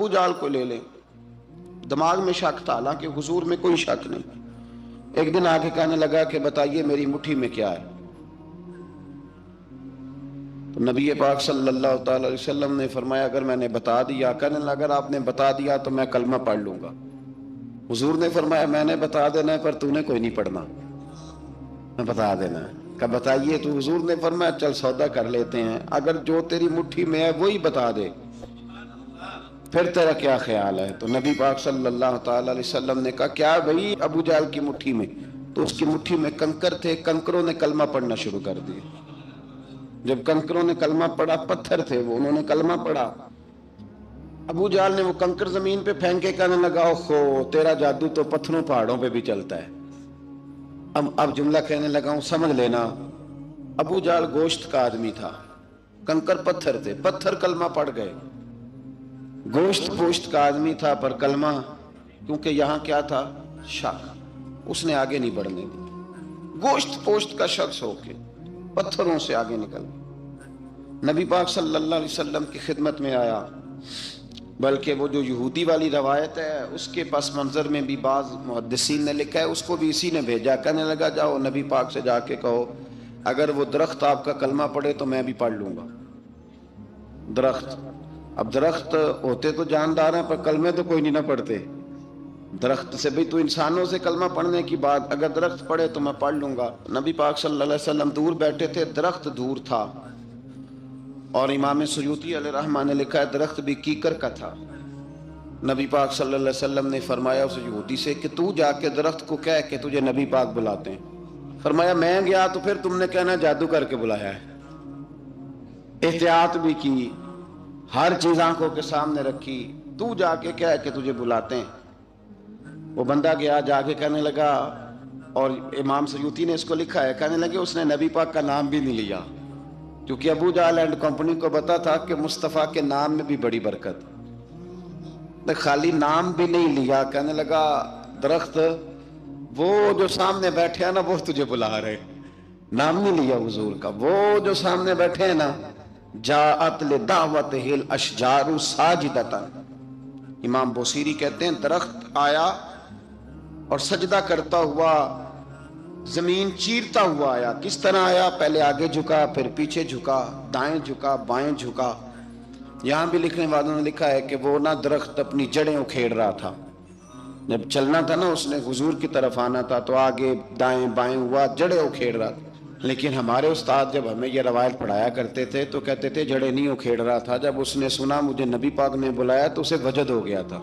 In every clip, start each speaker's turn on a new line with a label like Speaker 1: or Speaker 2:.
Speaker 1: ابو جہل کو لے لیں. دماغ میں شک تھا، حالانکہ حضور میں کوئی شک نہیں. ایک دن آ کے کہنے لگا کہ بتائیے میری مٹھی میں کیا ہے. تو نبی پاک صلی اللہ تعالی علیہ وسلم نے فرمایا اگر میں نے بتا دیا، کہنے لگا اگر آپ نے بتا دیا تو میں کلمہ پڑھ لوں گا. حضور نے فرمایا میں نے بتا دینا ہے پر تو نے کوئی نہیں پڑھنا، میں بتا دینا ہے. کہ بتائیے. تو حضور نے فرمایا چل سودا کر لیتے ہیں، اگر جو تیری مٹھی میں ہے وہی بتا دے پھر تیرا کیا خیال ہے. تو نبی پاک صلی اللہ تعالی علیہ وسلم نے کہا کیا بھائی ابو جہل کی مٹھی میں؟ تو اس کی مٹھی میں کنکر تھے، کنکروں نے کلمہ پڑھنا شروع کر دیا. جب کنکروں نے کلمہ پڑھا، پتھر تھے وہ، انہوں نے کلمہ پڑھا. ابو جہل نے وہ کنکر زمین پہ پھینکے، کہنے لگا اوہو تیرا جادو تو پتھروں پہاڑوں پہ بھی چلتا ہے. اب جملہ کہنے لگا ہوں سمجھ لینا. ابو جہل گوشت کا آدمی تھا، کنکر پتھر تھے، پتھر کلمہ پڑھ گئے. گوشت پوشت کا آدمی تھا پر کلمہ، کیونکہ یہاں کیا تھا؟ شک. اس نے آگے نہیں بڑھنے دی. گوشت پوشت کا شخص ہو کے پتھروں سے آگے نکل نبی پاک صلی اللہ علیہ وسلم کی خدمت میں آیا. بلکہ وہ جو یہودی والی روایت ہے اس کے پس منظر میں بھی بعض محدثین نے لکھا ہے اس کو بھی اسی نے بھیجا. کہنے لگا جاؤ نبی پاک سے جا کے کہو اگر وہ درخت آپ کا کلمہ پڑھے تو میں بھی پڑھ لوں گا. درخت، اب درخت ہوتے تو جاندار ہیں پر کلمے تو کوئی نہیں نہ پڑھتے. درخت سے بھی تو انسانوں سے کلمہ پڑھنے کی بات، اگر درخت پڑھے تو میں پڑھ لوں گا. نبی پاک صلی اللہ علیہ وسلم دور بیٹھے تھے، درخت دور تھا. اور امام سیوطی علیہ رحمہ نے لکھا ہے درخت بھی کیکر کا تھا. نبی پاک صلی اللہ علیہ وسلم نے فرمایا اس یہودی سے کہ تو جا کے درخت کو کہہ کہ تجھے نبی پاک بلاتے ہیں. فرمایا میں گیا تو پھر تم نے کہنا جادو کر کے بلایا ہے. احتیاط بھی کی، ہر چیز آنکھوں کے سامنے رکھی. تو جا کے کہہ کہ تجھے بلاتے ہیں. وہ بندہ گیا، جا کے کہنے لگا، اور امام سیوطی نے اس کو لکھا ہے، کہنے لگے اس نے نبی پاک کا نام بھی نہیں لیا، کیونکہ ابو جہل اینڈ کمپنی کو پتا تھا کہ مصطفیٰ کے نام میں بھی بڑی برکت. خالی نام بھی نہیں لیا. کہنے لگا درخت وہ جو سامنے بیٹھے ہیں نا وہ تجھے بلا رہے. نام نہیں لیا حضور کا. وہ جو سامنے بیٹھے ہیں نا جاءت لدعوتہ الاشجار ساجدۃ. امام بوصیری کہتے ہیں درخت آیا اور سجدہ کرتا ہوا، زمین چیرتا ہوا آیا. کس طرح آیا؟ پہلے آگے جھکا، پھر پیچھے جھکا، دائیں جھکا، بائیں جھکا. یہاں بھی لکھنے والوں نے لکھا ہے کہ وہ نہ درخت اپنی جڑیں اکھیڑ رہا تھا. جب چلنا تھا نا اس نے حضور کی طرف آنا تھا تو آگے دائیں بائیں ہوا، جڑیں اکھیڑ رہا تھا. لیکن ہمارے استاد جب ہمیں یہ روایت پڑھایا کرتے تھے تو کہتے تھے جڑیں نہیں اکھیڑ رہا تھا. جب اس نے سنا مجھے نبی پاک نے بلایا تو اسے وجد ہو گیا تھا،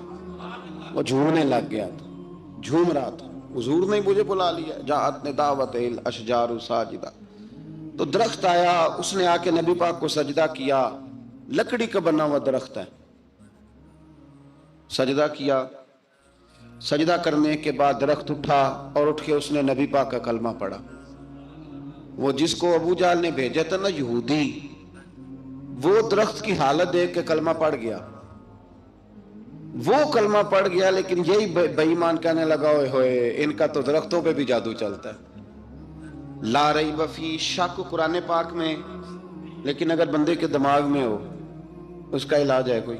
Speaker 1: وہ جھومنے لگ گیا تھا، جھوم رہا تھا. حضور نے مجھے بلا لیا. جاءت لدعوتہ الاشجار ساجدہ. تو درخت آیا، اس نے آ کے نبی پاک کو سجدہ کیا. لکڑی کا بنا ہوا درخت ہے. سجدہ کیا. سجدہ کرنے کے بعد درخت اٹھا اور اٹھ کے اس نے نبی پاک کا کلمہ پڑھا. وہ جس کو ابو جہل نے بھیجا تھا نا یہودی، وہ درخت کی حالت دیکھ کے کلمہ پڑھ گیا. وہ کلمہ پڑھ گیا، لیکن یہی بے ایمان کہنے لگا ہوئے ہوئے ان کا تو درختوں پہ بھی جادو چلتا ہے. لا ریب فی، شک قرآن پاک میں، لیکن اگر بندے کے دماغ میں ہو اس کا علاج ہے کوئی،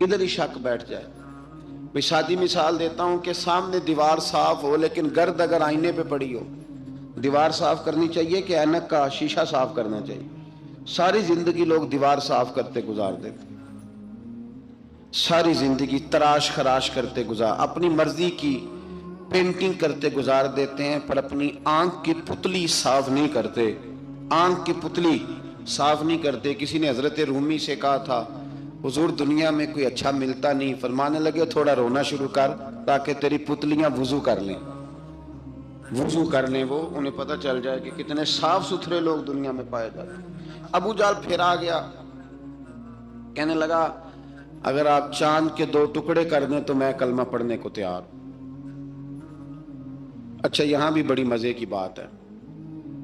Speaker 1: ادھر ہی شک بیٹھ جائے. میں سادی مثال دیتا ہوں کہ سامنے دیوار صاف ہو لیکن گرد اگر آئینے پہ پڑی ہو. دیوار صاف کرنی چاہیے کہ اینک کا شیشہ صاف کرنا چاہیے؟ ساری زندگی لوگ دیوار صاف کرتے گزار دیتے، ساری زندگی تراش خراش کرتے گزار، اپنی مرضی کی پینٹنگ کرتے گزار دیتے ہیں، پر اپنی آنکھ کی پتلی صاف نہیں کرتے. آنکھ کی پتلی صاف نہیں کرتے. کسی نے حضرت رومی سے کہا تھا حضور دنیا میں کوئی اچھا ملتا نہیں. فرمانے لگے تھوڑا رونا شروع کر تاکہ تیری پتلیاں وضو کر لیں. وضو کر لیں، وہ انہیں پتہ چل جائے کہ کتنے صاف ستھرے لوگ دنیا میں پائے جاتے ہیں. ابو جہل پھر آ گیا، کہنے لگا اگر آپ چاند کے 2 ٹکڑے کر دیں تو میں کلمہ پڑھنے کو تیار ہوں. اچھا یہاں بھی بڑی مزے کی بات ہے.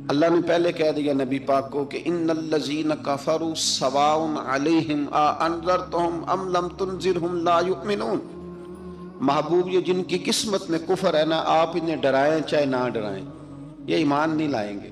Speaker 1: اللہ نے پہلے کہہ دیا نبی پاک کو کہ ان الذین کفروا سواء علیہم انذرتہم ام لم تنذرہم لا یؤمنون. محبوب یہ جن کی قسمت میں کفر ہے نا، آپ انہیں ڈرائیں چاہے نہ ڈرائیں، یہ ایمان نہیں لائیں گے.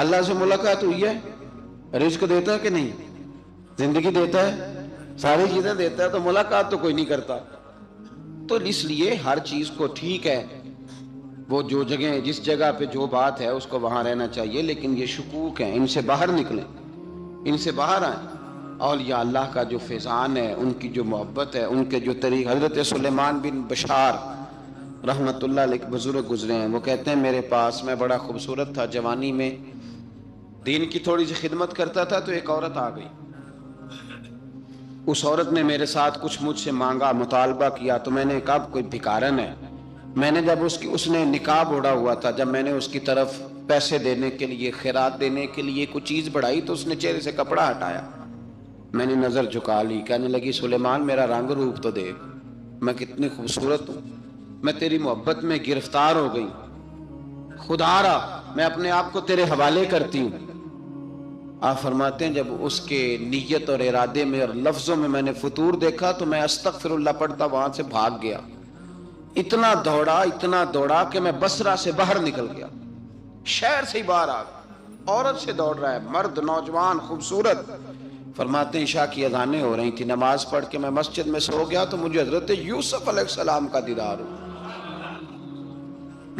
Speaker 1: اللہ سے ملاقات ہوئی ہے؟ رزق دیتا ہے کہ نہیں؟ زندگی دیتا ہے، ساری چیزیں دیتا ہے، تو ملاقات تو کوئی نہیں کرتا۔ تو اس لیے ہر چیز کو ٹھیک ہے، وہ جو جگہ جس جگہ پہ جو بات ہے اس کو وہاں رہنا چاہیے، لیکن یہ شکوک ہیں، ان سے باہر نکلیں، ان سے باہر آئیں۔ اولیاء اللہ کا جو فیضان ہے، ان کی جو محبت ہے، ان کے جو طریق، حضرت سلیمان بن بشار رحمت اللہ علیہ بزرگ گزرے ہیں، وہ کہتے ہیں میرے پاس، میں بڑا خوبصورت تھا جوانی میں، دین کی تھوڑی سی خدمت کرتا تھا، تو ایک عورت آ گئی، اس عورت نے میرے ساتھ کچھ مجھ سے مانگا، مطالبہ کیا، تو میں نے کہا کوئی بھکارن ہے۔ میں نے جب اس نے نقاب اوڑھا ہوا تھا، جب میں نے اس کی طرف پیسے دینے کے لیے، خیرات دینے کے لیے کوئی چیز بڑھائی، تو اس نے چہرے سے کپڑا ہٹایا، میں نے نظر جھکا لی، کہنے لگی سلیمان میرا رنگ روپ تو دیکھ، میں کتنی خوبصورت ہوں، میں تیری محبت میں گرفتار ہو گئی، خدا را میں اپنے آپ کو تیرے حوالے کرتی ہوں۔ آپ فرماتے ہیں جب اس کے نیت اور ارادے میں اور لفظوں میں میں نے فطور دیکھا، تو میں استغفر اللہ پڑھتا وہاں سے بھاگ گیا، اتنا دوڑا کہ میں بصرہ سے باہر نکل گیا، شہر سے ہی باہر آ گیا، عورت سے دوڑ رہا ہے، مرد نوجوان خوبصورت۔ فرماتے ہیں عشاء کی اذانیں ہو رہی تھی، نماز پڑھ کے میں مسجد میں سو گیا، تو مجھے حضرت یوسف علیہ السلام کا دیدار ہوا۔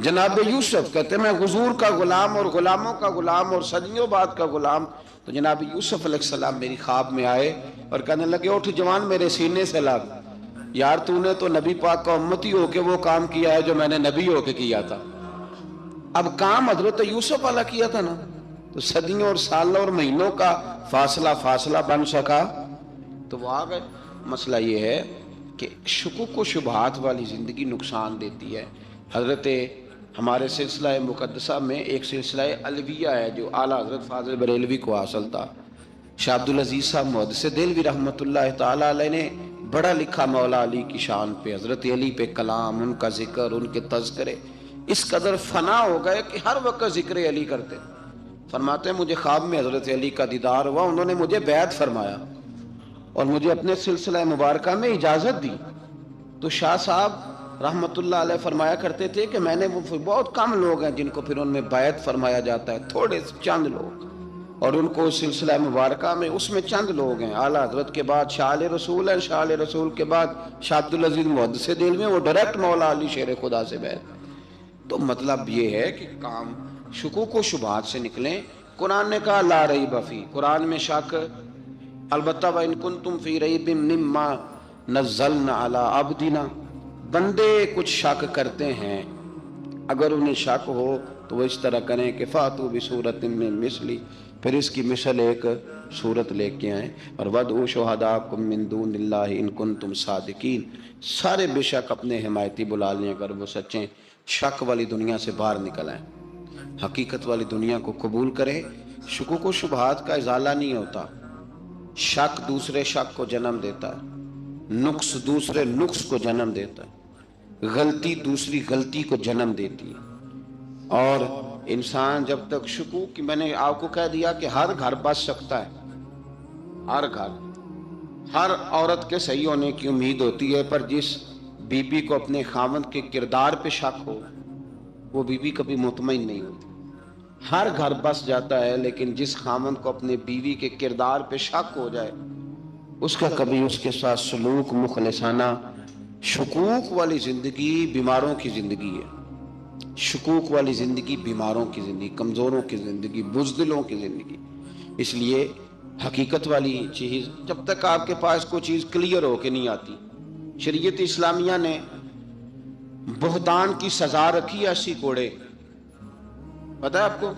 Speaker 1: جناب یوسف کہتے ہیں میں حضور کا غلام اور غلاموں کا غلام اور صدیوں بعد کا غلام، تو جناب یوسف علیہ السلام میری خواب میں آئے اور کہنے لگے اٹھ جوان میرے سینے سے لگ، یار تو نے تو نبی پاک کا امتی ہو کے وہ کام کیا ہے جو میں نے نبی ہو کے کیا تھا۔ اب کام حضرت یوسف والا کیا تھا نا، تو صدیوں اور سالوں اور مہینوں کا فاصلہ بن سکا، تو وہ آ گئے۔ مسئلہ یہ ہے کہ شکوک و شبہات والی زندگی نقصان دیتی ہے۔ حضرت ہمارے سلسلہ مقدسہ میں ایک سلسلہ علویہ ہے جو اعلیٰ حضرت فاضل بریلوی کو حاصل تھا، شاہ عبدالعزیز صاحب محدث دہلوی رحمۃ اللہ تعالیٰ علیہ نے بڑا لکھا مولا علی کی شان پہ، حضرت علی پہ کلام، ان کا ذکر، ان کے تذکرے اس قدر فنا ہو گئے کہ ہر وقت ذکر علی کرتے۔ فرماتے ہیں مجھے خواب میں حضرت علی کا دیدار ہوا، انہوں نے مجھے بیعت فرمایا اور مجھے اپنے سلسلہ مبارکہ میں اجازت دی۔ تو شاہ صاحب رحمت اللہ علیہ فرمایا کرتے تھے کہ میں نے وہ بہت کم لوگ ہیں جن کو پھر ان میں بیعت فرمایا جاتا ہے، تھوڑے چند لوگ، اور ان کو سلسلہ مبارکہ میں اس میں چند لوگ ہیں، اعلیٰ حضرت کے بعد شاہ رسول ہیں، شاہ رسول کے بعد شاہ عبدالعزیز محدث دہلوی ہیں، وہ ڈائریکٹ مولا علی شیر خدا سے بیعت۔ تو مطلب یہ ہے کہ کام شکوک و شبہات سے نکلیں۔ قرآن نے کہا لا ریب فیہ، قرآن میں شک البتہ وَإِن كُنتُمْ فِي رَيْبٍ مِّمَّا نَزَّلْنَا عَلَىٰ عَبْدِنَا، بندے کچھ شک کرتے ہیں، اگر انہیں شک ہو تو وہ اس طرح کریں کہ فَأْتُوا بِسُورَةٍ مِّن مِّثْلِهِ، پھر اس کی مثل ایک صورت لے کے آئیں، اور وَادْعُوا شُهَدَاءَكُم مِّن دُونِ اللَّهِ إِن كُنتُمْ صَادِقِينَ، سارے بے شک اپنے حمایتی بلا لیں اگر وہ سچیں۔ شک والی دنیا سے باہر نکل آئیں، حقیقت والی دنیا کو قبول کریں۔ شکوک و شبہات کا ازالہ نہیں ہوتا، شک دوسرے شک کو جنم دیتا ہے، نقص دوسرے نقص کو جنم دیتا ہے، غلطی دوسری غلطی کو جنم دیتی ہے، اور انسان جب تک شکوک کی، میں نے آپ کو کہہ دیا کہ ہر گھر بس سکتا ہے، ہر گھر، ہر عورت کے صحیح ہونے کی امید ہوتی ہے، پر جس بی بی کو اپنے خاوند کے کردار پہ شک ہو وہ بی بی کبھی مطمئن نہیں ہوتی۔ ہر گھر بس جاتا ہے، لیکن جس خاوند کو اپنے بیوی کے کردار پہ شک ہو جائے اس کا کبھی اس کے ساتھ سلوک مخلصانہ۔ شکوک والی زندگی بیماروں کی زندگی ہے، شکوک والی زندگی بیماروں کی زندگی، کمزوروں کی زندگی، بزدلوں کی زندگی۔ اس لیے حقیقت والی چیز جب تک آپ کے پاس کوئی چیز کلیئر ہو کے نہیں آتی، شریعت اسلامیہ نے بہتان کی سزا رکھی ہے 80 کوڑے، پتہ ہے آپ کو؟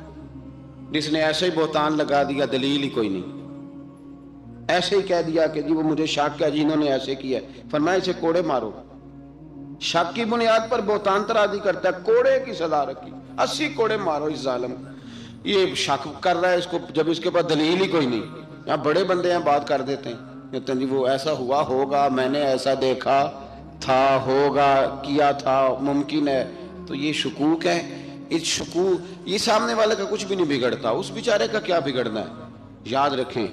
Speaker 1: جس نے ایسے ہی بہتان لگا دیا، دلیل ہی کوئی نہیں، ایسے ہی کہہ دیا کہ جی وہ مجھے شک ہے جی انہوں نے ایسے کیا ہے، فرمایا اسے کوڑے مارو۔ شک کی بنیاد پر بہتان ترازی کرتا ہے، کوڑے کی سزا رکھی، 80 کوڑے مارو اس ظالم کو۔ یہ شک کر رہا ہے اس کو جب اس کے پاس دلیل ہی کوئی نہیں۔ یہاں بڑے بندے ہیں بات کر دیتے ہیں، کہتے ہیں جی وہ ایسا ہوا ہوگا، میں نے ایسا دیکھا تھا، ہوگا، کیا تھا، ممکن ہے۔ تو یہ شکوک ہے، اس شکوک یہ سامنے والے کا کچھ بھی نہیں بگڑتا، اس بیچارے کا کیا بگڑنا ہے۔ یاد رکھیں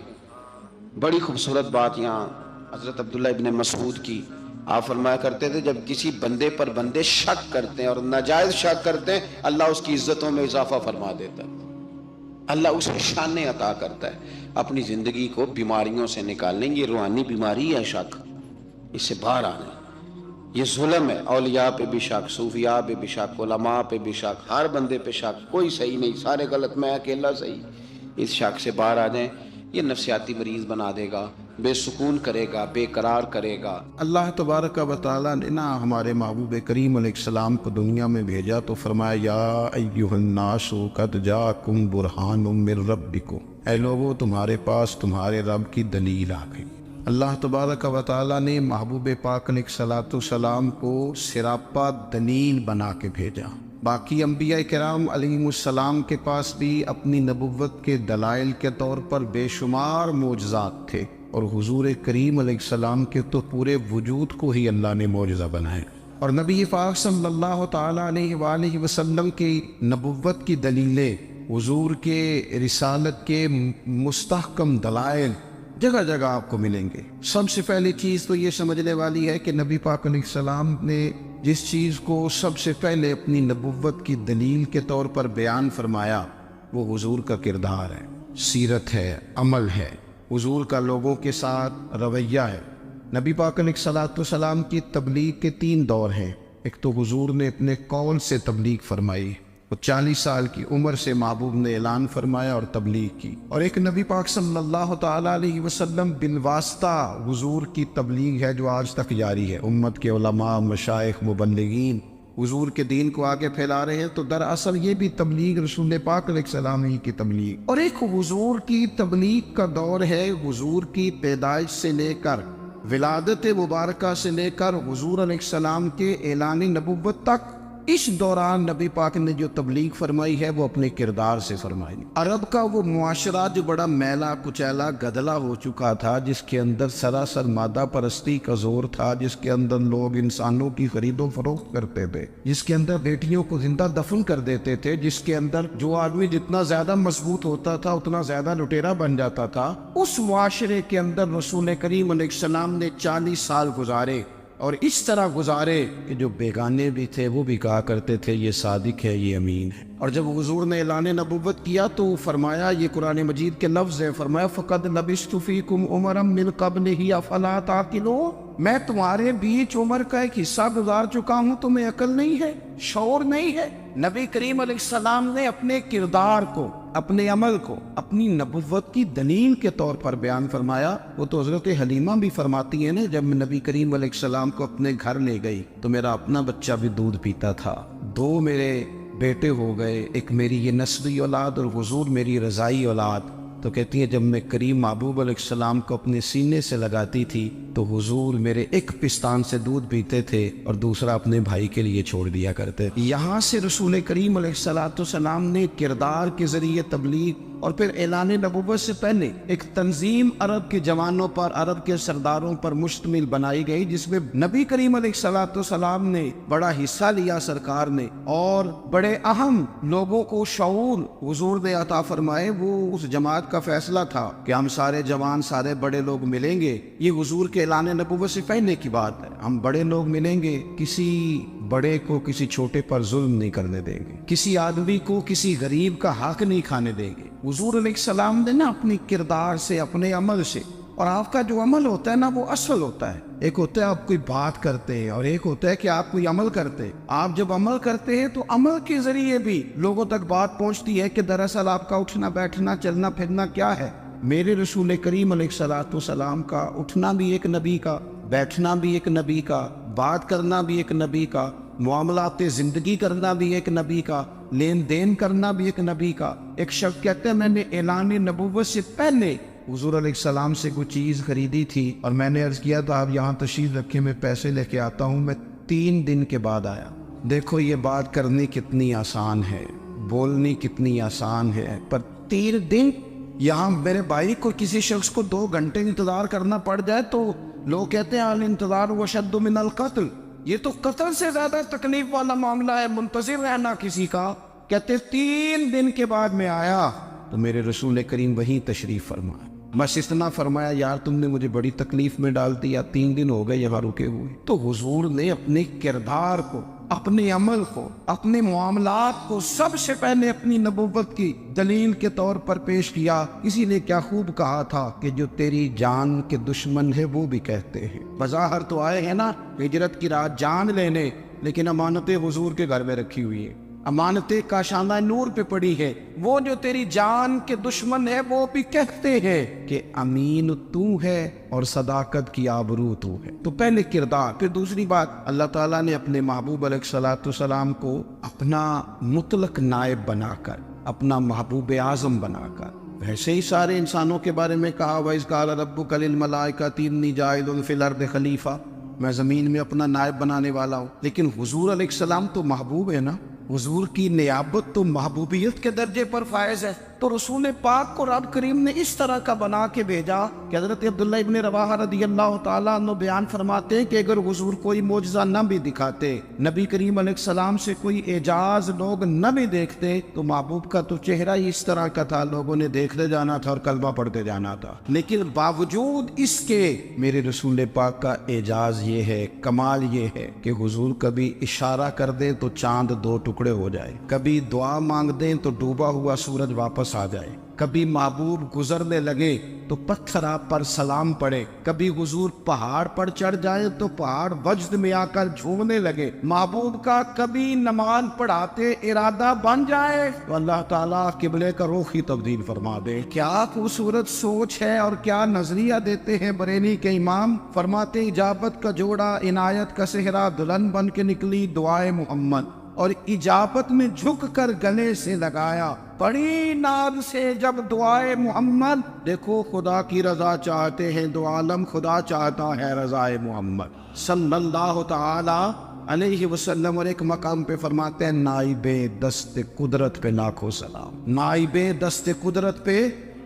Speaker 1: بڑی خوبصورت بات یہاں حضرت عبداللہ ابن مسعود کی، آپ فرمایا کرتے تھے جب کسی بندے پر بندے شک کرتے ہیں اور ناجائز شک کرتے ہیں، اللہ اس کی عزتوں میں اضافہ فرما دیتا ہے۔ اللہ اسے شانیں عطا کرتا ہے اپنی زندگی کو بیماریوں سے نکالنے. یہ روحانی بیماری ہے شک، اس سے باہر آنا. یہ ظلم ہے، اولیاء پہ بھی شک، صوفیاء پہ بھی شک، علماء پہ بھی شک، ہر بندے پہ شک، کوئی صحیح نہیں، سارے غلط، میں اکیلا صحیح. اس شک سے باہر آ جائیں. یہ نفسیاتی مریض بنا دے گا، بے سکون کرے گا، بے قرار کرے گا.
Speaker 2: اللہ تبارک و تعالیٰ نے ہمارے محبوب کریم علیہ السلام کو دنیا میں بھیجا تو فرمایا یا ایھا الناس قد جاءکم برہان من ربکم، اے لوگو تمہارے پاس تمہارے رب کی دلیل آ گئی. اللہ تبارک و تعالیٰ نے محبوب پاک علیہ السلام کو سراپا دلیل بنا کے بھیجا. باقی انبیاء کرام علیہم السلام کے پاس بھی اپنی نبوت کے دلائل کے طور پر بے شمار معجزات تھے، اور حضور کریم علیہ السلام کے تو پورے وجود کو ہی اللہ نے معجزہ بنایا. اور نبی پاک صلی اللہ تعالیٰ علیہ وآلہ وسلم کی نبوت کی دلیلیں، حضور کے رسالت کے مستحکم دلائل جگہ جگہ آپ کو ملیں گے. سب سے پہلی چیز تو یہ سمجھنے والی ہے کہ نبی پاک علیہ السلام نے جس چیز کو سب سے پہلے اپنی نبوت کی دلیل کے طور پر بیان فرمایا وہ حضور کا کردار ہے، سیرت ہے، عمل ہے، حضور کا لوگوں کے ساتھ رویہ ہے. نبی پاک علیہ السلام کی تبلیغ کے 3 دور ہیں. ایک تو حضور نے اپنے قول سے تبلیغ فرمائی، وہ 40 سال کی عمر سے محبوب نے اعلان فرمایا اور تبلیغ کی. اور ایک نبی پاک صلی اللہ تعالیٰ علیہ وسلم بالواسطہ حضور کی تبلیغ ہے جو آج تک جاری ہے. امت کے علماء، مشائخ، مبلغین حضور کے دین کو آگے پھیلا رہے ہیں، تو دراصل یہ بھی تبلیغ رسول پاک علیہ السلام ہی کی تبلیغ. اور ایک حضور کی تبلیغ کا دور ہے حضور کی پیدائش سے لے کر ولادت مبارکہ سے لے کر حضور علیہ السلام کے اعلان نبوت تک. اس دوران نبی پاک نے جو تبلیغ فرمائی ہے وہ اپنے کردار سے فرمائی. عرب کا وہ معاشرہ جو بڑا میلا کچیلا گدلا ہو چکا تھا، جس کے اندر سراسر مادہ پرستی کا زور تھا، جس کے اندر لوگ انسانوں کی خرید و فروخت کرتے تھے، جس کے اندر بیٹیوں کو زندہ دفن کر دیتے تھے، جس کے اندر جو آدمی جتنا زیادہ مضبوط ہوتا تھا اتنا زیادہ لٹیرا بن جاتا تھا، اس معاشرے کے اندر رسول کریم علیہ السلام نے 40 سال گزارے. اور اس طرح گزارے کہ جو بیگانے بھی تھے وہ بھی کہا کرتے تھے یہ صادق ہے، یہ امین ہے. اور جب حضور نے اعلان نبوت کیا تو فرمایا، یہ قرآن مجید کے لفظ ہیں، فرمایا فَقَدْ لَبِثْتُ فِيكُمْ عُمَرًا مِّن قَبْلِهِ أَفَلَا تَعْقِلُونَ، میں تمہارے بیچ عمر کا ایک حصہ گزار چکا ہوں، تمہیں عقل نہیں ہے، شعور نہیں ہے. نبی کریم علیہ السلام نے اپنے کردار کو، اپنے عمل کو اپنی نبوت کی دلیل کے طور پر بیان فرمایا. وہ تو حضرت حلیمہ بھی فرماتی ہیں نا، جب نبی کریم علیہ السلام کو اپنے گھر لے گئی تو میرا اپنا بچہ بھی دودھ پیتا تھا، 2 میرے بیٹے ہو گئے، ایک میری یہ نسبی اولاد اور حضور میری رضائی اولاد. تو کہتی ہیں جب میں کریم محبوب علیہ السلام کو اپنے سینے سے لگاتی تھی تو حضور میرے ایک پستان سے دودھ پیتے تھے اور دوسرا اپنے بھائی کے لیے چھوڑ دیا کرتے. یہاں سے رسول کریم علیہ السلام نے کردار کے ذریعے تبلیغ اور پھر اعلان نبوت سے پہلے ایک تنظیم عرب کے جوانوں پر، عرب کے سرداروں پر مشتمل بنائی گئی، جس میں نبی کریم علیہ السلام نے بڑا حصہ لیا سرکار نے، اور بڑے اہم لوگوں کو شعور حضور نے عطا فرمائے. وہ اس جماعت کا فیصلہ تھا کہ ہم سارے جوان، سارے بڑے لوگ ملیں گے. یہ حضور کے اعلان نبوت سے پہلے کی بات ہے. ہم بڑے لوگ ملیں گے، کسی بڑے کو کسی چھوٹے پر ظلم نہیں کرنے دیں گے، کسی آدمی کو کسی غریب کا حق نہیں کھانے دیں گے. حضور علیہ السلام نے اپنی کردار سے، اپنے عمل سے، اور آپ کا جو عمل ہوتا ہے وہ اصل ہوتا ہے. ایک ہوتا ہے آپ کوئی بات کرتے ہیں اور ایک ہوتا ہے کہ آپ کوئی عمل کرتے ہیں. آپ جب عمل کرتے ہیں تو عمل کے ذریعے بھی لوگوں تک بات پہنچتی ہے کہ دراصل آپ کا اٹھنا بیٹھنا چلنا پھرنا کیا ہے. میرے رسول کریم علیہ السلام کا اٹھنا بھی ایک نبی کا، بیٹھنا بھی ایک نبی کا، بات کرنا بھی ایک نبی کا، معاملات زندگی کرنا بھی ایک نبی کا، لین دین کرنا بھی ایک نبی کا. ایک شخص کہتے ہیں میں نے اعلان نبوت سے پہلے حضور علیہ السلام سے کوئی چیز خریدی تھی اور میں نے عرض کیا تھا آپ یہاں تشریف رکھے، میں پیسے لے کے آتا ہوں. میں 3 دن کے بعد آیا. دیکھو یہ بات کرنی کتنی آسان ہے، بولنی کتنی آسان ہے، پر 3 دن یہاں میرے بھائی کو کسی شخص کو 2 گھنٹے انتظار کرنا پڑ جائے تو لوگ کہتے ہیں الانتظار وشد من القتل، یہ تو قتل سے زیادہ تکلیف والا معاملہ ہے منتظر رہنا کسی کا. کہتے 3 دن کے بعد میں آیا تو میرے رسول کریم وہیں تشریف فرمایا. بس اتنا فرمایا یار تم نے مجھے بڑی تکلیف میں ڈال دیا، 3 دن ہو گئے یہاں رکے ہوئے. تو حضور نے اپنے کردار کو، اپنے عمل کو، اپنے معاملات کو سب سے پہلے اپنی نبوت کی دلیل کے طور پر پیش کیا۔ اسی نے کیا خوب کہا تھا کہ جو تیری جان کے دشمن ہے وہ بھی کہتے ہیں، بظاہر تو آئے ہیں نا ہجرت کی رات جان لینے، لیکن امانتیں حضور کے گھر میں رکھی ہوئی ہیں، امانتیں کاشانہ نور پہ پڑی ہے۔ وہ جو تیری جان کے دشمن ہے وہ بھی کہتے ہیں کہ امین تو ہے اور صداقت کی آبرو تو ہے۔ تو پہلے کردار، پھر دوسری بات، اللہ تعالیٰ نے اپنے محبوب علیہ السلام کو اپنا مطلق نائب بنا کر، اپنا محبوب اعظم بنا کر، ویسے ہی سارے انسانوں کے بارے میں کہا وَإِذْ قَالَ رَبُّكَ لِلْمَلَائِكَةِ إِنِّي جَاعِلٌ فِي الْأَرْضِ خَلِيفَةً، میں زمین میں اپنا نائب بنانے والا ہوں۔ لیکن حضور علیہ السلام تو محبوب ہے نا، حضور کی نیابت تو محبوبیت کے درجے پر فائز ہے۔ تو رسول پاک کو رب کریم نے اس طرح کا بنا کے بھیجا کہ حضرت عبداللہ ابن رواحہ رضی اللہ تعالیٰ عنہ بیان فرماتے ہیں کہ اگر حضور کوئی معجزہ نہ بھی دکھاتے، نبی کریم علیہ السلام سے کوئی اعجاز لوگ نہ بھی دیکھتے، تو محبوب کا تو چہرہ ہی اس طرح کا تھا، لوگوں نے دیکھتے جانا تھا اور کلمہ پڑھتے جانا تھا۔ لیکن باوجود اس کے میرے رسول پاک کا اعجاز یہ ہے، کمال یہ ہے کہ حضور کبھی اشارہ کر دیں تو چاند دو ٹکڑے ہو جائے، کبھی دعا مانگ دیں تو ڈوبا ہوا سورج واپس آ جائے، کبھی محبوب گزرنے لگے تو پتھر آپ پر سلام پڑے، کبھی حضور پہاڑ پر چڑھ جائے تو پہاڑ وجد میں آ کر جھومنے لگے، محبوب کا کبھی نماز پڑھاتے ارادہ بن جائے تو اللہ تعالیٰ قبلے کا رخ ہی تبدیل فرما دے۔ کیا خوبصورت سوچ ہے اور کیا نظریہ دیتے ہیں بریلی کے امام، فرماتے اجابت کا جوڑا عنایت کا صحرا دلہن بن کے نکلی دعائے محمد، اور اجابت میں جھک کر گلے سے لگایا بڑی ناز سے جب دعائے محمد، دیکھو خدا کی رضا چاہتے ہیں دو عالم، خدا چاہتا ہے رضائے محمد صلی اللہ تعالی علیہ وسلم۔ اور ایک مقام پہ فرماتے ہیں نائب دست قدرت پہ لاکھوں سلام، نائب دست قدرت پہ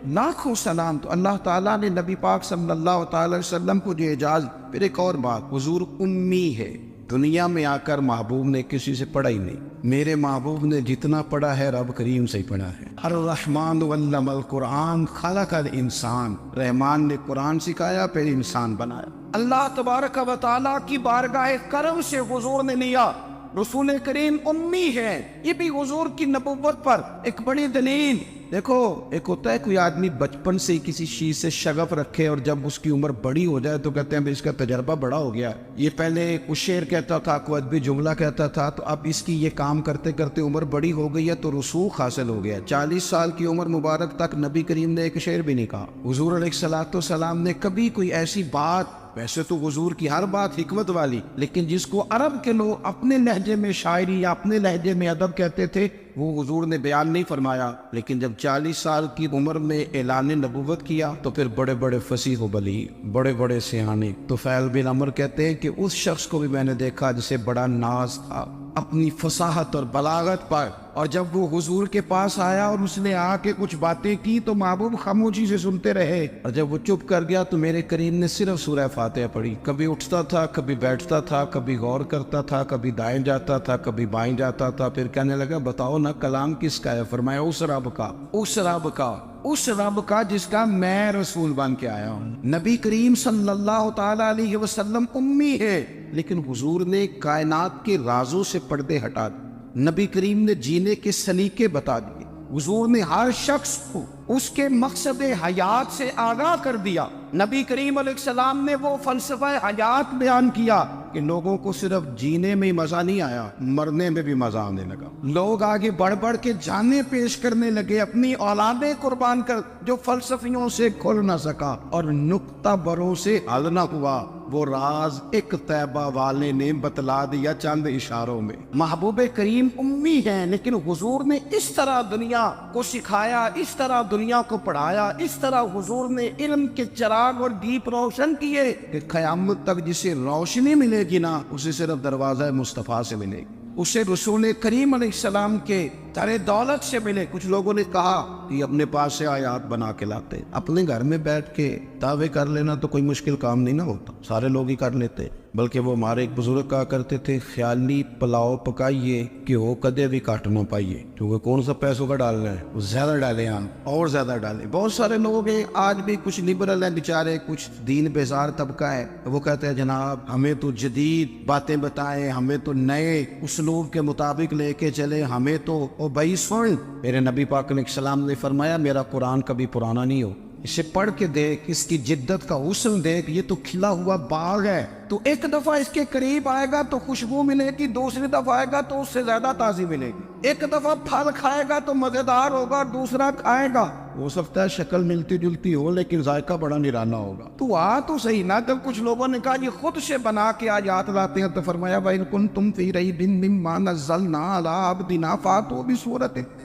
Speaker 2: لاکھوں سلام۔ تو اللہ تعالیٰ نے نبی پاک صلی اللہ تعالی وسلم کو جو اعجاز۔ پھر ایک اور بات، حضور امی ہے، دنیا میں آ کر محبوب نے کسی سے پڑھا ہی نہیں، میرے محبوب نے جتنا پڑھا ہے رب کریم سے ہی پڑھا ہے۔ الرحمن علم القرآن خلق الانسان، رحمان نے قرآن سکھایا پھر انسان بنایا۔ اللہ تبارک و تعالیٰ کی بارگاہ کرم سے حضور نے لیا، رسول کریم امی ہے، یہ بھی حضور کی نبوت پر ایک بڑی دلیل۔ دیکھو ایک ہوتا ہے کوئی آدمی بچپن سے کسی چیز سے شغف رکھے اور جب اس کی عمر بڑی ہو جائے تو کہتے ہیں اس کا تجربہ بڑا ہو گیا، یہ پہلے کچھ شعر کہتا تھا، کوئی ادبی جملہ کہتا تھا، تو اب اس کی یہ کام کرتے کرتے عمر بڑی ہو گئی ہے تو رسوخ حاصل ہو گیا۔ 40 سال کی عمر مبارک تک نبی کریم نے ایک شعر بھی نہیں کہا، حضور علیہ السلام نے کبھی کوئی ایسی بات، ویسے تو حضور کی ہر بات حکمت والی، لیکن جس کو عرب کے لوگ اپنے لہجے میں شاعری یا اپنے لہجے میں ادب کہتے تھے وہ حضور نے بیان نہیں فرمایا۔ لیکن جب 40 سال کی عمر میں اعلان نبوت کیا تو پھر بڑے بڑے فصیح و بلیغ، بڑے بڑے سیانے طفیل بن عمر کہتے ہیں کہ اس شخص کو بھی میں نے دیکھا جسے بڑا ناز تھا اپنی فصاحت اور بلاغت پر، اور جب وہ حضور کے پاس آیا اور اس نے آ کے کچھ باتیں کی تو محبوب خاموشی سے سنتے رہے، اور جب وہ چپ کر گیا تو میرے کریم نے صرف سورہ فاتحہ پڑھی، کبھی اٹھتا تھا، کبھی بیٹھتا تھا، کبھی غور کرتا تھا، کبھی دائیں جاتا تھا، کبھی بائیں جاتا تھا، پھر کہنے لگا بتاؤ نا کلام کس کا ہے؟ فرمایا اس رب کا، اس رب کا، اس رب کا جس کا میں رسول بن کے آیا ہوں۔ نبی کریم صلی اللہ تعالی علیہ وسلم امی ہے، لیکن حضور نے کائنات کے رازوں سے پردے ہٹا دیے، نبی کریم نے جینے کے سلیقے بتا دیے، حضور نے ہر شخص کو اس کے مقصد حیات سے آگاہ کر دیا۔ نبی کریم علیہ السلام نے وہ فلسفہ حیات بیان کیا کہ لوگوں کو صرف جینے میں مزہ نہیں آیا، مرنے میں بھی مزہ آنے لگا۔ لوگ آگے بڑھ بڑھ کے جانیں پیش کرنے لگے، اپنی اولادیں قربان کر، جو فلسفیوں سے کھل نہ سکا اور نکتہ بروں سے حل نہ ہوا، وہ راز ایک طیبہ والے نے بتلا دیا چند اشاروں میں۔ محبوب کریم امی ہیں، لیکن حضور نے اس طرح دنیا کو سکھایا، اس طرح دنیا کو پڑھایا، اس طرح حضور نے علم کے چراغ اور دیپ روشن کیے کہ قیامت تک جسے روشنی ملے گی نا، اسے صرف دروازہ مصطفیٰ سے ملے گی، اسے رسول کریم علیہ السلام کے سارے دولت سے ملے. کچھ لوگوں نے کہا کہ اپنے پاس سے آیات بنا کے لاتے. اپنے گھر میں بیٹھ کے دعوے کر لینا تو کوئی مشکل کام نہیں نا ہوتا, سارے لوگ ہی کر لیتے. بلکہ وہ ہمارے ایک بزرگ کہا کرتے تھے, خیالی پلاؤ پکائیے کہ وہ کدے بھی کاٹ نہ پائیے. کیونکہ کون سا پیسوں کا ڈالنا ہے, وہ زیادہ ڈالیں آپ اور زیادہ ڈالیں. بہت سارے لوگ ہیں آج بھی, کچھ لبرل ہیں بیچارے, کچھ دین بیزار طبقہ ہے, وہ کہتے ہیں جناب ہمیں تو جدید باتیں بتائیں, ہمیں تو نئے اسلوب کے مطابق لے کے چلے, ہمیں تو او بھائی سن, میرے نبی پاک علیہ السلام نے فرمایا میرا قرآن کبھی پرانا نہیں ہو, اسے پڑھ کے دیکھ, اس کی جدت کا حسن دیکھ, یہ تو کھلا ہوا باغ ہے. تو ایک دفعہ اس کے قریب آئے گا تو خوشبو ملے گی, دوسری دفعہ آئے گا تو اس سے زیادہ تازی ملے گی. ایک دفعہ پھل کھائے گا تو مزیدار ہوگا, دوسرا کھائے گا ہو سکتا ہے شکل ملتی جلتی ہو لیکن ذائقہ بڑا نرالا ہوگا. تو تو صحیح نا. جب کچھ لوگوں نے کہا یہ خود سے بنا کے آیات لاتے ہیں تو فرمایا وَإِن كُنتُمْ فِي رَيْبٍ مِّمَّا نَزَّلْنَا عَلَىٰ عَبْدِنَا فَأْتُوا بِسُورَةٍ,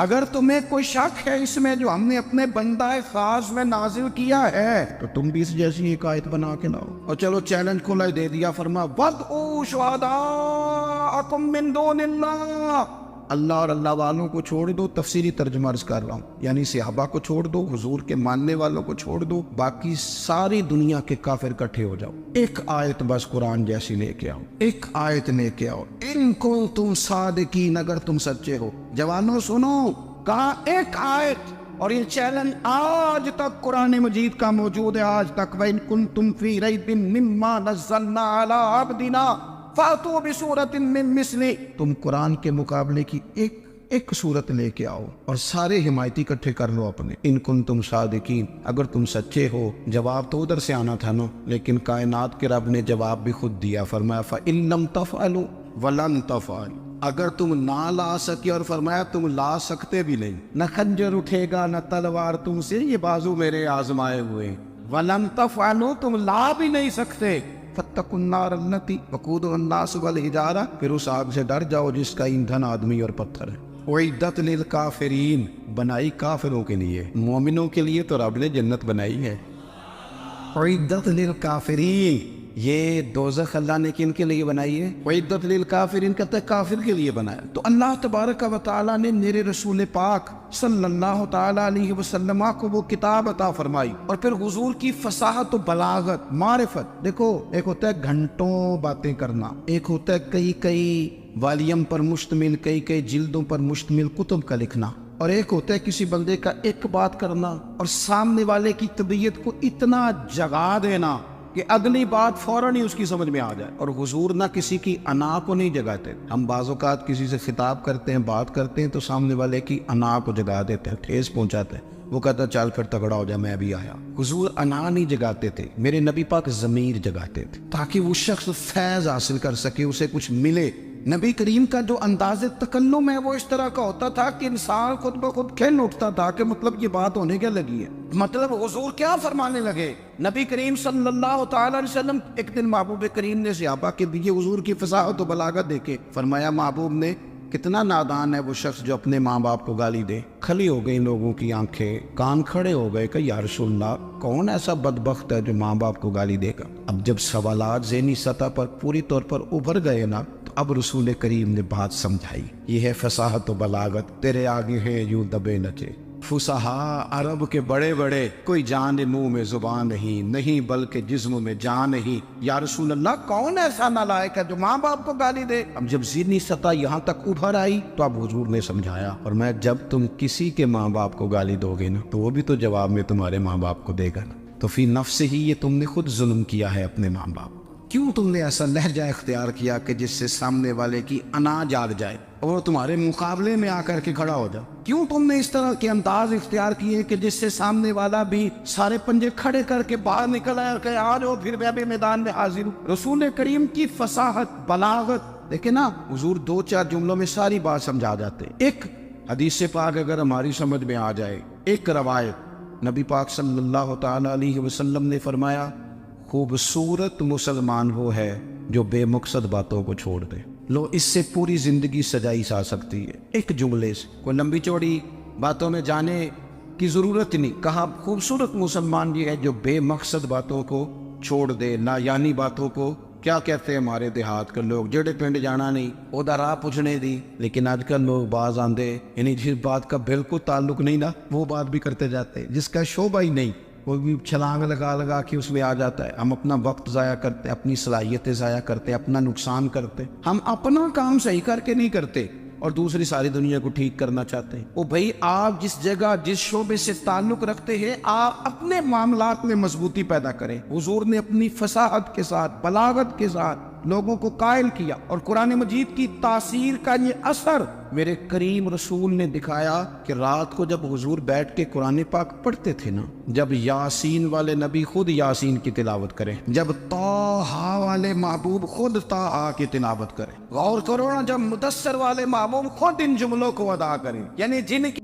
Speaker 2: اگر تمہیں کوئی شک ہے اس میں جو ہم نے اپنے بندہ خاص میں نازل کیا ہے تو تم بھی اس جیسی ایک آیت بنا کے لاؤ. اور چلو چیلنج کھلا دے دیا, فرما وَادْعُوا شُهَدَاءَكُم مِّن دُونِ اللَّهِ, اللہ اور اللہ والوں کو چھوڑ دو. تفسیری ترجمہ عرض کر رہا ہوں, یعنی صحابہ کو چھوڑ دو, حضور کے ماننے والوں کو چھوڑ دو, باقی ساری دنیا کے کافر اکٹھے ہو جاؤ, ایک آیت بس قرآن جیسی لے کے آؤ, ایک آیت لے کے آؤ. ان کنتم صادقین, اگر تم سچے ہو. جوانوں سنو, کہا ایک آیت, اور یہ چیلنج آج تک قرآن مجید کا موجود ہے, آج تک. وَإِن كُنتُمْ فِي رَيْبٍ مِّمَّا نَزَّلْنَا عَلَىٰ عَبْدِنَا فَأْتُوا بِسُورَةٍ مِّن مِّثْلِهِ, تم قرآن کے مقابلے کی ایک صورت لے کے آؤ اور سارے حمایتی اکٹھے کر لو اپنے. ان کنتم صادقین, اگر تم سچے ہو. جواب تو ادھر سے آنا تھا نا, لیکن کائنات کے رب نے جواب بھی خود دیا, فرمایا فَإِن لَّمْ تَفْعَلُوا وَلَن تَفْعَلُوا, اگر تم نہ لا سکے, اور فرمایا تم لا سکتے بھی نہیں, نہ خنجر اٹھے گا نہ تلوار تم سے, یہ بازو میرے آزمائے ہوئے. وَلَن تَفْعَلُوا, تم لا بھی نہیں سکتے. فَاتَّقُوا النَّارَ الَّتِي وَقُودُهَا النَّاسُ وَالْحِجَارَةُ, پھر اس آگ سے ڈر جاؤ جس کا ایندھن آدمی اور پتھر ہے. اُعِدَّتْ لِلْكَافِرِينَ, بنائی کافروں کے لیے, مومنوں کے لیے تو رب نے جنت بنائی ہے. اُعِدَّتْ لِلْكَافِرِينَ, یہ دوزخ اللہ نے کن کے لیے بنائی ہے؟ اُعِدَّتْ لِلْكَافِرِينَ کہتے ہیں کافر کے لیے بنایا. تو اللہ تبارک و تعالیٰ نے میرے رسول پاک صلی اللہ تعالیٰ علیہ وسلم کو وہ کتاب عطا فرمائی, اور پھر حضور کی فصاحت و بلاغت, معرفت. دیکھو ایک ہوتا ہے گھنٹوں باتیں کرنا, ایک ہوتا ہے کئی والیم پر مشتمل, کئی جلدوں پر مشتمل کتب کا لکھنا, اور ایک ہوتا ہے کسی بندے کا ایک بات کرنا اور سامنے والے کی طبیعت کو اتنا جگا دینا کہ اگلی بات فوراً ہی اس کی سمجھ میں آ جائے. اور حضور نہ کسی کی انا کو نہیں جگاتے. ہم بعض اوقات کسی سے خطاب کرتے ہیں, بات کرتے ہیں تو سامنے والے کی انا کو جگا دیتے ہیں, ٹھیس پہنچاتے ہیں, وہ کہتا چل پھر تگڑا ہو جائے میں بھی آیا. حضور انا نہیں جگاتے تھے, میرے نبی پاک ضمیر جگاتے تھے تاکہ وہ شخص فیض حاصل کر سکے, اسے کچھ ملے. نبی کریم کا جو انداز تکلم ہے وہ اس طرح کا ہوتا تھا کہ انسان خود بخود کھل اٹھتا تھا کہ مطلب یہ بات ہونے کیا لگی ہے, مطلب حضور کیا فرمانے لگے. نبی کریم صلی اللہ تعالی علیہ وسلم, ایک دن محبوب کریم نے صحابہ کے دیے حضور کی فصاحت و بلاغت دیکھے, فرمایا محبوب نے کتنا نادان ہے وہ شخص جو اپنے ماں باپ کو گالی دے. کھلی ہو گئی لوگوں کی آنکھیں, کان کھڑے ہو گئے کہ یا رسول اللہ کون ایسا بدبخت ہے جو ماں باپ کو گالی دے گا. اب جب سوالات ذہنی سطح پر پوری طور پر ابھر گئے نا, اب رسول کریم نے بات سمجھائی. یہ ہے فصاحت و بلاغت, تیرے آگے ہے یوں دبے نچے. فصحا عرب کے بڑے بڑے, کوئی جان منہ میں زبان نہیں بلکہ جسم میں جان نہیں. یا رسول اللہ کون ایسا نالائق ہے جو ماں باپ کو گالی دے. اب جب ذہنی سطح یہاں تک ابھر آئی تو اب حضور نے سمجھایا, اور میں جب تم کسی کے ماں باپ کو گالی دو گے نا تو وہ بھی تو جواب میں تمہارے ماں باپ کو دے گا نا. تو فی نفس ہی یہ تم نے خود ظلم کیا ہے اپنے ماں باپ. کیوں تم نے ایسا لہجہ اختیار کیا کہ جس سے سامنے والے کی انا جاگ جائے اور تمہارے مقابلے میں آ کر کے کھڑا ہو جائے؟ کیوں تم نے اس طرح کے انداز اختیار کیے کہ جس سے سامنے والا بھی سارے پنجے کھڑے کر کے باہر نکل آئے کہ آ جاؤ پھر میں بھی میدان میں حاضر ہوں. رسول کریم کی فصاحت بلاغت دیکھیں نا, حضور 2-4 جملوں میں ساری بات سمجھا جاتے. ایک حدیث پاک اگر ہماری سمجھ میں آ جائے, ایک روایت, نبی پاک صلی اللہ تعالی علیہ وسلم نے فرمایا خوبصورت مسلمان وہ ہے جو بے مقصد باتوں کو چھوڑ دے. لو اس سے پوری زندگی سجائی جا سکتی ہے ایک جملے سے. کوئی لمبی چوڑی باتوں میں جانے کی ضرورت نہیں. کہا خوبصورت مسلمان یہ ہے جو بے مقصد باتوں کو چھوڑ دے, لا یعنی باتوں کو کیا کہتے ہیں ہمارے دیہات کے لوگ جڑے پنڈ جانا نہیں وہ راہ پوچھنے دی، لیکن آج کل لوگ باز آندے یعنی جس بات کا بالکل تعلق نہیں نا وہ بات بھی کرتے جاتے ہیں، جس کا شعبہ ہی نہیں وہ بھی چھلانگ لگا کے اس میں آ جاتا ہے۔ ہم اپنا وقت ضائع کرتے، اپنی صلاحیتیں ضائع کرتے، اپنا نقصان کرتے، ہم اپنا کام صحیح کر کے نہیں کرتے اور دوسری ساری دنیا کو ٹھیک کرنا چاہتے ہیں۔ وہ بھائی آپ جس جگہ جس شعبے سے تعلق رکھتے ہیں آپ اپنے معاملات میں مضبوطی پیدا کریں۔ حضور نے اپنی فصاحت کے ساتھ بلاغت کے ساتھ لوگوں کو قائل کیا، اور قرآن مجید کی تاثیر کا یہ اثر میرے کریم رسول نے دکھایا کہ رات کو جب حضور بیٹھ کے قرآن پاک پڑھتے تھے نا، جب یاسین والے نبی خود یاسین کی تلاوت کریں، جب طٰہٰ والے محبوب خود طٰہٰ کی تلاوت کریں، غور کرو نا جب مدثر والے محبوب خود ان جملوں کو ادا کریں، یعنی جن کی